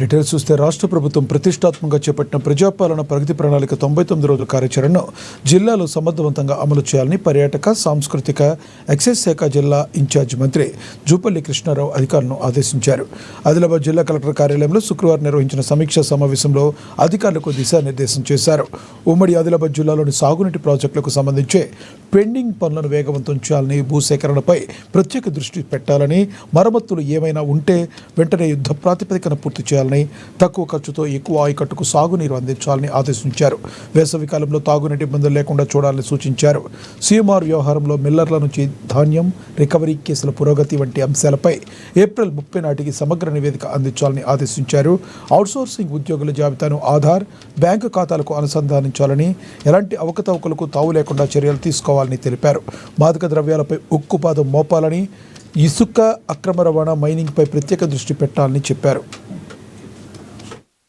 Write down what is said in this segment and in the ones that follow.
Details చూస్తే రాష్ట్ర ప్రభుత్వం ప్రతిష్టాత్మకంగా చేపట్టిన ప్రజాపాలన ప్రగతి ప్రణాళిక 99 రోజుల కార్యాచరణను జిల్లాలో సమర్థవంతంగా అమలు చేయాలని పర్యాటక సాంస్కృతిక ఎక్సైజ్ శాఖ జిల్లా ఇన్ఛార్జ్ మంత్రి జూపల్లి కృష్ణారావు అధికారులను ఆదేశించారు. ఆదిలాబాద్ జిల్లా కలెక్టర్ కార్యాలయంలో శుక్రవారం నిర్వహించిన సమీక్షా సమావేశంలో అధికారులకు దిశానిర్దేశం చేశారు. ఉమ్మడి ఆదిలాబాద్ జిల్లాలోని సాగునీటి ప్రాజెక్టులకు సంబంధించి పెండింగ్ పనులను వేగవంతం చేయాలని, భూసేకరణపై ప్రత్యేక దృష్టి పెట్టాలని, మరమ్మతులు ఏమైనా ఉంటే వెంటనే యుద్ధ ప్రాతిపదికన పూర్తి చేయాలని, తక్కువ ఖర్చుతో ఎక్కువ ఆయకట్టుకు సాగునీరు అందించాలని ఆదేశించారు. వేసవి కాలంలో తాగునీటి ఇబ్బందులు లేకుండా చూడాలని సూచించారు. సీఎంఆర్ వ్యవహారంలో మిల్లర్ల నుంచి ధాన్యం రికవరీ కేసుల పురోగతి వంటి అంశాలపై ఏప్రిల్ 30 నాటికి సమగ్ర నివేదిక అందించాలని ఆదేశించారు. అవుట్సోర్సింగ్ ఉద్యోగుల జాబితాను ఆధార్, బ్యాంకు ఖాతాలకు అనుసంధానించాలని, ఎలాంటి అవకతవకలకు తావు లేకుండా చర్యలు తీసుకోవాలని తెలిపారు. మాదక ద్రవ్యాలపై ఉక్కుపాదం మోపాలని, ఇసుక అక్రమ రవాణా, మైనింగ్పై ప్రత్యేక దృష్టి పెట్టాలని చెప్పారు.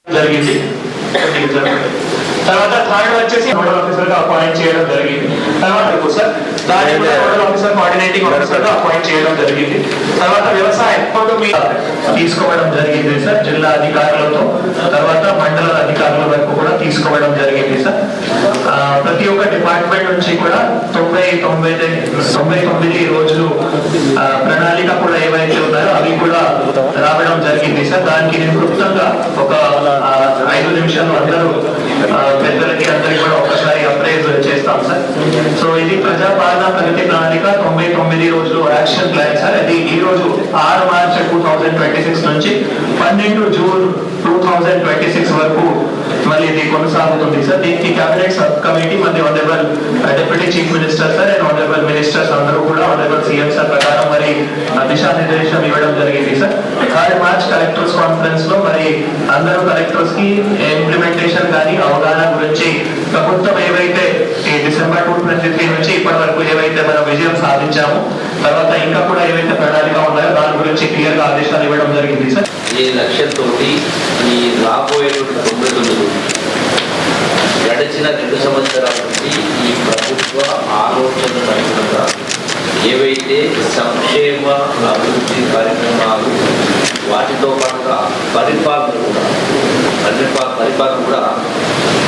జరిగింది. తర్వాత థర్డ్ వచ్చేసి నోడల్ ఆఫీసర్ గా అపాయింట్ చేయడం జరిగింది. తర్వాత సార్ దాని కూడా నోడల్ ఆఫీసర్ కోఆర్డినేటింగ్ ఆఫీసర్ గా అపాయింట్ చేయడం జరిగింది. తర్వాత వ్యవసాయం తీసుకోవడం జరిగింది సార్ జిల్లా అధికారులతో, తర్వాత మండల అధికారుల వరకు కూడా తీసుకోవడం జరిగింది సార్. ప్రతి ఒక్క డిపార్ట్మెంట్ నుంచి కూడా 99 రోజులు ప్రణాళిక కూడా ఏవైతే ఉన్నాయో అవి కూడా రావడం జరిగింది సార్. దానికి నేను క్లుప్తంగా ఒక 5 నిమిషాలు అందరూ పెద్దలకి అందరికి కూడా ఒకసారి అప్రైజ్ చేస్తాం సార్. సో ఇది ప్రజాపాలన ప్రగతి ప్రణాళిక 99 రోజులు యాక్షన్ ప్లాన్ సార్. అది ఈ రోజు 6 మార్చ్ 2026 నుంచి 12 జూన్ 2026 వరకు మళ్ళీ ఇది కొనసాగుతుంది సార్. దీనికి కేబినెట్ సబ్ కమిటీ మళ్ళీ honourable deputy chief minister sir and honourable ministers అందరూ కూడా ఆనరబుల్ సీఎం సార్ ప్రకారం మరి దిశానిర్దేశం ఇవ్వడం జరిగింది సార్. 3 మార్చ్ కలెక్టర్స్ కాన్ఫరెన్స్ లో మరి అందరూ కలెక్టర్స్ కి ఇంప్లిమెంటేషన్ కానీ అవగాహన గురించి ప్రభుత్వం ఏవైతే ఈ డిసెంబర్ 2023 నుంచి ఇప్పటి వరకు ఏవైతే మనం విజయం సాధించామో, తర్వాత ఇంకా కూడా ఏవైతే ప్రణాళిక ఉన్నాయో దాని గురించి క్లియర్ గా ఆదేశాలు ఇవ్వడం జరిగింది సార్. ఈ లక్ష్యంతో ఈ రాబోయే 99 గడిచిన 2 సంవత్సరాల నుంచి ఈ ప్రభుత్వ ఆలోచనల అనుగుణంగా ఏవైతే సంక్షేమ అభివృద్ధి కార్యక్రమాలు వాటితో పాటుగా పరిపాలన కూడా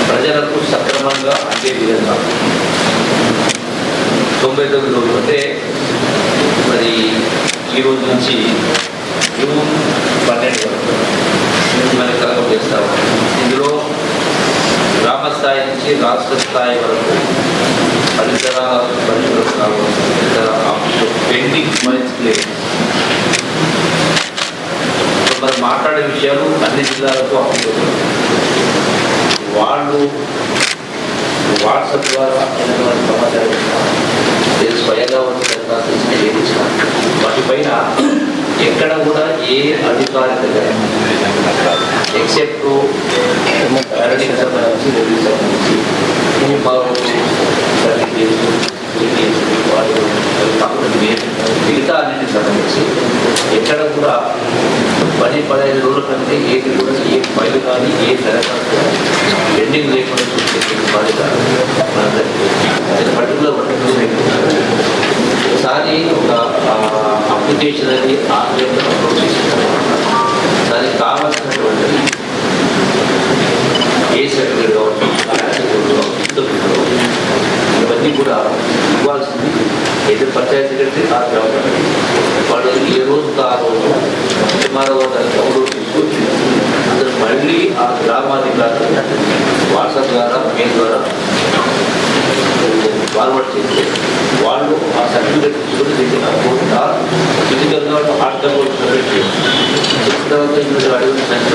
ప్రజలకు సక్రమంగా అందే విధంగా 99 రోజులు అంటే మరి ఈ రోజు నుంచి జూన్ 12 వరకు మనకి కలగం చేస్తాము. ఇందులో గ్రామ స్థాయి నుంచి రాష్ట్ర స్థాయి వరకు పరిసర పెండింగ్ మరి మాట్లాడే విషయాలు అన్ని జిల్లాలకు అప్పుడు వాళ్ళు వాట్సాప్ ద్వారా ఎటువంటి సమాచారం నేను స్వయంగా వాటిపైన ఎక్కడ కూడా ఏ అధికారిక ఎక్సెప్ట్ మిగతా అన్నింటికి సంబంధించి ఎక్కడ కూడా 10-15 రోజుల కంటే ఏది కూడా ఏ ఫైల్ కానీ ఏ దరఖాస్తు పెండింగ్ లేకుండా చూసే బాధ్యత పర్టికులర్ ఒకసారి ఒక అప్లికేషన్ అనేది ఆన్లైన్లో అప్లోడ్ చేసిన దానికి కావాల్సినటువంటి ఏ సర్టిఫికేట్ కావచ్చు, ఇవన్నీ కూడా ఇవ్వాల్సింది అయితే పంచాయతీ సెక్రటరీ ఆ గ్రామం వాళ్ళు ఏ రోజుకి ఆ రోజు సుమారు డౌన్లోడ్ తీసుకొచ్చి అందరూ మళ్ళీ ఆ గ్రామాధికారులు వాట్సాప్ ద్వారా మెయిల్ ద్వారా ఫార్వర్డ్ చేస్తే వాళ్ళు ఆ సర్టిఫికేట్ తీసుకొని చేసిన ఫిజికల్గా హార్డ్ కాపీ సబ్మిట్ చేసి తర్వాత అడిగిన సంఖ్య